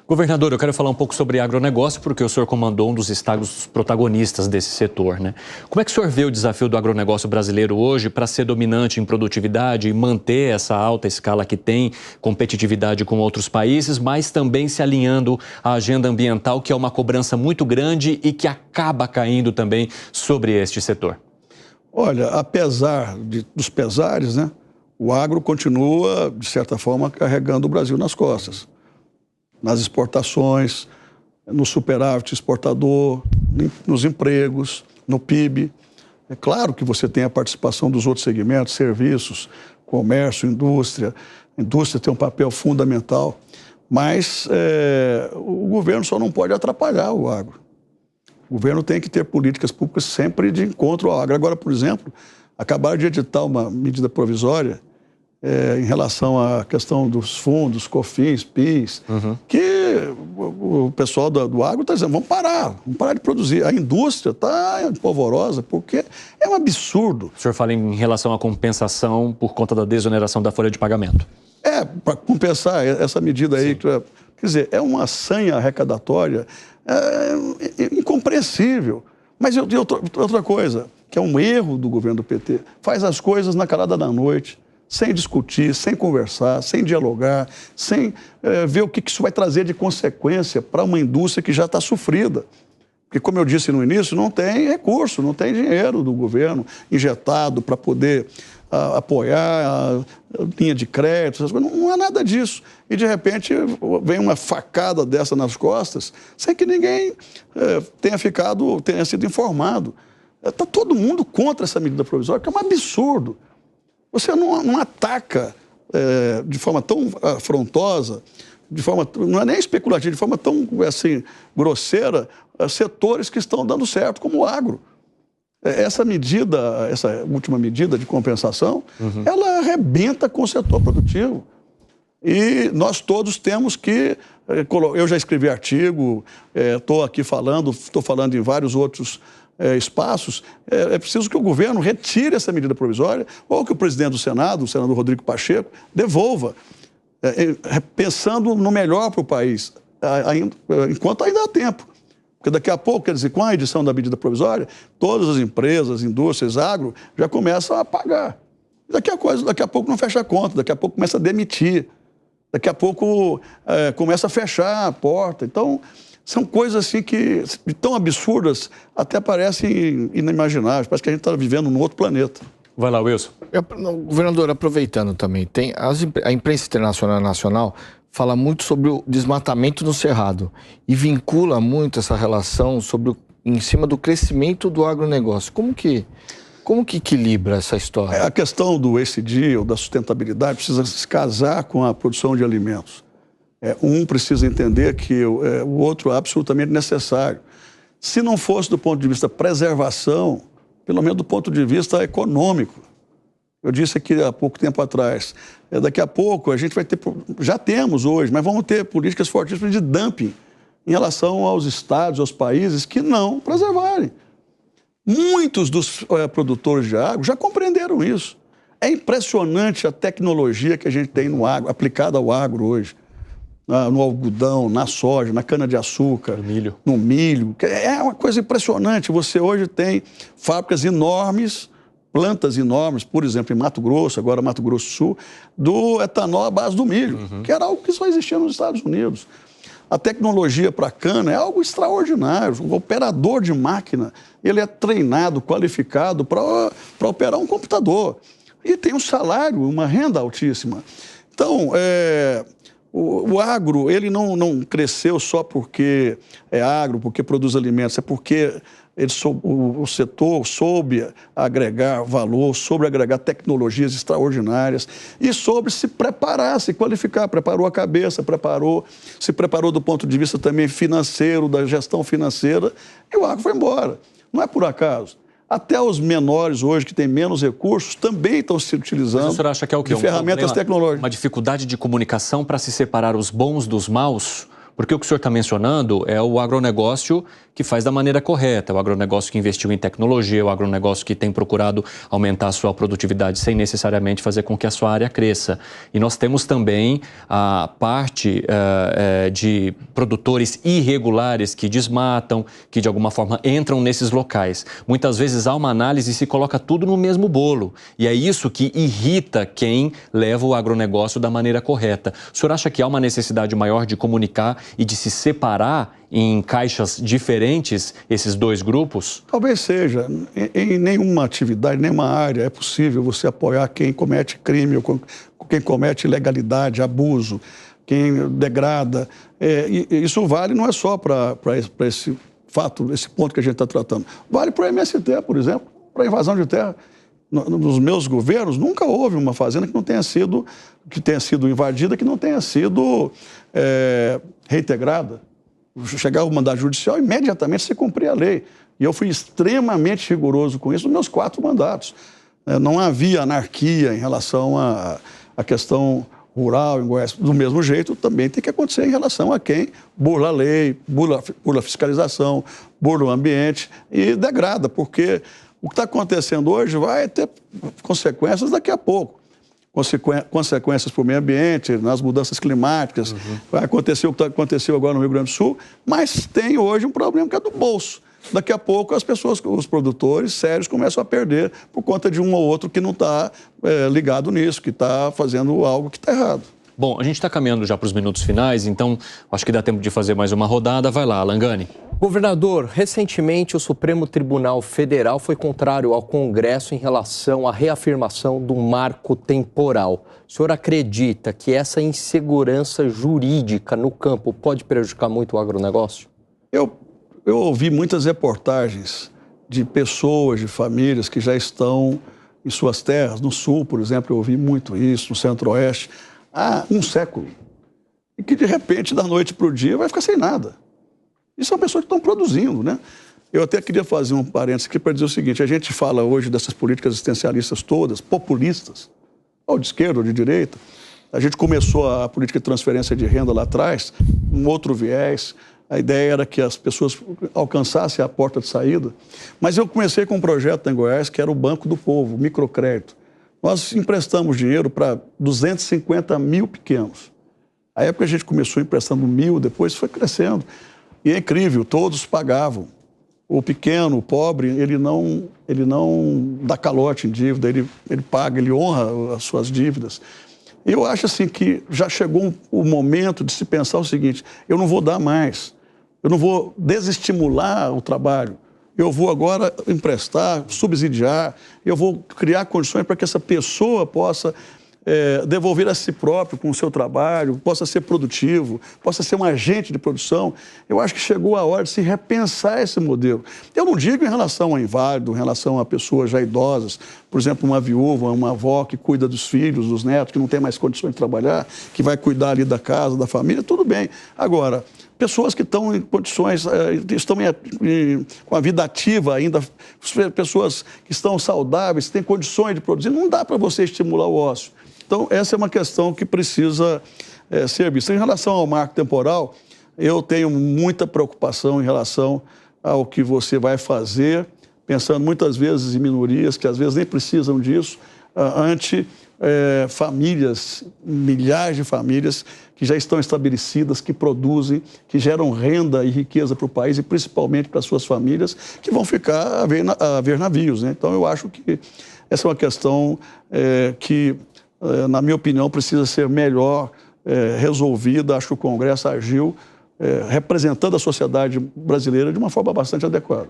Governador, eu quero falar um pouco sobre agronegócio, porque o senhor comandou um dos estados protagonistas desse setor, né? Como é que o senhor vê o desafio do agronegócio brasileiro hoje para ser dominante em produtividade e manter essa alta escala que tem, competitividade com outros países, mas também se alinhando à agenda ambiental, que é uma cobrança muito grande e que acaba caindo também sobre este setor? Olha, apesar dos pesares, né, o agro continua, de certa forma, carregando o Brasil nas costas. Nas exportações, no superávit exportador, nos empregos, no PIB. É claro que você tem a participação dos outros segmentos, serviços, comércio, indústria. A indústria tem um papel fundamental, mas o governo só não pode atrapalhar o agro. O governo tem que ter políticas públicas sempre de encontro ao agro. Agora, por exemplo, acabaram de editar uma medida provisória em relação à questão dos fundos, COFINS, PIS, que o pessoal do agro está dizendo, vamos parar de produzir. A indústria está polvorosa, porque é um absurdo. O senhor fala em relação à compensação por conta da desoneração da folha de pagamento. Para compensar essa medida aí, quer dizer, é uma sanha arrecadatória incompreensível. Mas outra coisa, que é um erro do governo do PT, faz as coisas na calada da noite, sem discutir, sem conversar, sem dialogar, sem ver o que isso vai trazer de consequência para uma indústria que já está sofrida. Porque, como eu disse no início, não tem recurso, não tem dinheiro do governo injetado para poder apoiar a linha de crédito, essas coisas. Não há nada disso. E, de repente, vem uma facada dessa nas costas, sem que ninguém tenha sido informado. Está todo mundo contra essa medida provisória, que é um absurdo. Você não ataca de forma tão afrontosa, não é nem especulativa, de forma tão assim, grosseira, setores que estão dando certo, como o agro. Essa última medida de compensação, ela arrebenta com o setor produtivo. E nós todos temos que... Eu já escrevi artigo, estou aqui estou falando em vários outros espaços. É preciso que o governo retire essa medida provisória ou que o presidente do Senado, o senador Rodrigo Pacheco, devolva, pensando no melhor para o país, enquanto ainda há tempo. Porque daqui a pouco, quer dizer, com a edição da medida provisória, todas as empresas, indústrias, agro, já começam a pagar. Daqui a pouco não fecha a conta, daqui a pouco começa a demitir, daqui a pouco começa a fechar a porta. Então, são coisas assim que, tão absurdas, até parecem inimagináveis. Parece que a gente está vivendo num outro planeta. Vai lá, Wilson. Governador, aproveitando também, a imprensa internacional e nacional fala muito sobre o desmatamento no Cerrado e vincula muito essa relação em cima do crescimento do agronegócio. Como que equilibra essa história? A questão do ESG, ou da sustentabilidade, precisa se casar com a produção de alimentos. Um precisa entender que o outro é absolutamente necessário. Se não fosse do ponto de vista preservação, pelo menos do ponto de vista econômico. Eu disse aqui há pouco tempo atrás, daqui a pouco a gente vai ter, já temos hoje, mas vamos ter políticas fortíssimas de dumping em relação aos estados, aos países que não preservarem. Muitos dos produtores de agro já compreenderam isso. É impressionante a tecnologia que a gente tem no agro, aplicada ao agro hoje. No algodão, na soja, na cana-de-açúcar, no milho. É uma coisa impressionante. Você hoje tem fábricas enormes, plantas enormes, por exemplo, em Mato Grosso, agora Mato Grosso do Sul, do etanol à base do milho, que era algo que só existia nos Estados Unidos. A tecnologia para a cana é algo extraordinário. O operador de máquina, ele é treinado, qualificado para operar um computador. E tem um salário, uma renda altíssima. Então, o agro, ele não cresceu só porque é agro, porque produz alimentos, é porque o setor soube agregar valor, soube agregar tecnologias extraordinárias e soube se preparar, se qualificar, preparou a cabeça, se preparou do ponto de vista também financeiro, da gestão financeira, e o agro foi embora. Não é por acaso. Até os menores hoje, que têm menos recursos, também estão se utilizando senhor acha que é o quê? De ferramentas tecnológicas. Uma dificuldade de comunicação para se separar os bons dos maus? Porque o que o senhor está mencionando é o agronegócio que faz da maneira correta, o agronegócio que investiu em tecnologia, o agronegócio que tem procurado aumentar a sua produtividade sem necessariamente fazer com que a sua área cresça. E nós temos também a parte de produtores irregulares que desmatam, que de alguma forma entram nesses locais. Muitas vezes há uma análise e se coloca tudo no mesmo bolo. E é isso que irrita quem leva o agronegócio da maneira correta. O senhor acha que há uma necessidade maior de comunicar e de se separar em caixas diferentes esses dois grupos? Talvez seja. Em nenhuma atividade, nenhuma área é possível você apoiar quem comete crime, ou quem comete ilegalidade, abuso, quem degrada. Isso vale não é só para esse fato, esse ponto que a gente está tratando. Vale para o MST, por exemplo, para a invasão de terra. Nos meus governos, nunca houve uma fazenda que tenha sido invadida, que não tenha sido reintegrada. Chegava o mandato judicial, imediatamente se cumpria a lei. E eu fui extremamente rigoroso com isso nos meus 4 mandatos. Não havia anarquia em relação à questão rural em Goiás. Do mesmo jeito, também tem que acontecer em relação a quem burla a lei, burla a fiscalização, burla o ambiente e degrada, porque o que está acontecendo hoje vai ter consequências daqui a pouco. Consequências para o meio ambiente, nas mudanças climáticas. Vai acontecer o que aconteceu agora no Rio Grande do Sul, mas tem hoje um problema que é do bolso. Daqui a pouco as pessoas, os produtores sérios começam a perder por conta de um ou outro que não está ligado nisso, que está fazendo algo que está errado. Bom, a gente está caminhando já para os minutos finais, então acho que dá tempo de fazer mais uma rodada. Vai lá, Langani. Governador, recentemente o Supremo Tribunal Federal foi contrário ao Congresso em relação à reafirmação do marco temporal. O senhor acredita que essa insegurança jurídica no campo pode prejudicar muito o agronegócio? Eu ouvi muitas reportagens de pessoas, de famílias que já estão em suas terras, no Sul, por exemplo, eu ouvi muito isso, no Centro-Oeste, há um século. E que, de repente, da noite para o dia, vai ficar sem nada. E são pessoas que estão produzindo, né? Eu até queria fazer um parênteses aqui para dizer o seguinte, a gente fala hoje dessas políticas existencialistas todas, populistas, ou de esquerda ou de direita. A gente começou a política de transferência de renda lá atrás, um outro viés. A ideia era que as pessoas alcançassem a porta de saída. Mas eu comecei com um projeto em Goiás, que era o Banco do Povo, o microcrédito. Nós emprestamos dinheiro para 250 mil pequenos. A época a gente começou emprestando 1.000, depois foi crescendo. E é incrível, todos pagavam. O pequeno, o pobre, ele não dá calote em dívida, ele paga, ele honra as suas dívidas. Eu acho assim que já chegou o momento de se pensar o seguinte, eu não vou dar mais, eu não vou desestimular o trabalho, eu vou agora emprestar, subsidiar, eu vou criar condições para que essa pessoa possa devolver a si próprio com o seu trabalho, possa ser produtivo, possa ser um agente de produção. Eu acho que chegou a hora de se repensar esse modelo. Eu não digo em relação ao inválido, em relação a pessoas já idosas, por exemplo, uma viúva, uma avó que cuida dos filhos, dos netos, que não tem mais condições de trabalhar, que vai cuidar ali da casa, da família, tudo bem. Agora, pessoas que estão em condições, estão com a vida ativa ainda, pessoas que estão saudáveis, que têm condições de produzir, não dá para você estimular o ócio. Então, essa é uma questão que precisa ser vista. Em relação ao marco temporal, eu tenho muita preocupação em relação ao que você vai fazer, pensando muitas vezes em minorias, que às vezes nem precisam disso, ante famílias, milhares de famílias que já estão estabelecidas, que produzem, que geram renda e riqueza para o país e principalmente para as suas famílias, que vão ficar a ver navios, né? Então, eu acho que essa é uma questão que, na minha opinião, precisa ser melhor resolvida. Acho que o Congresso agiu representando a sociedade brasileira de uma forma bastante adequada.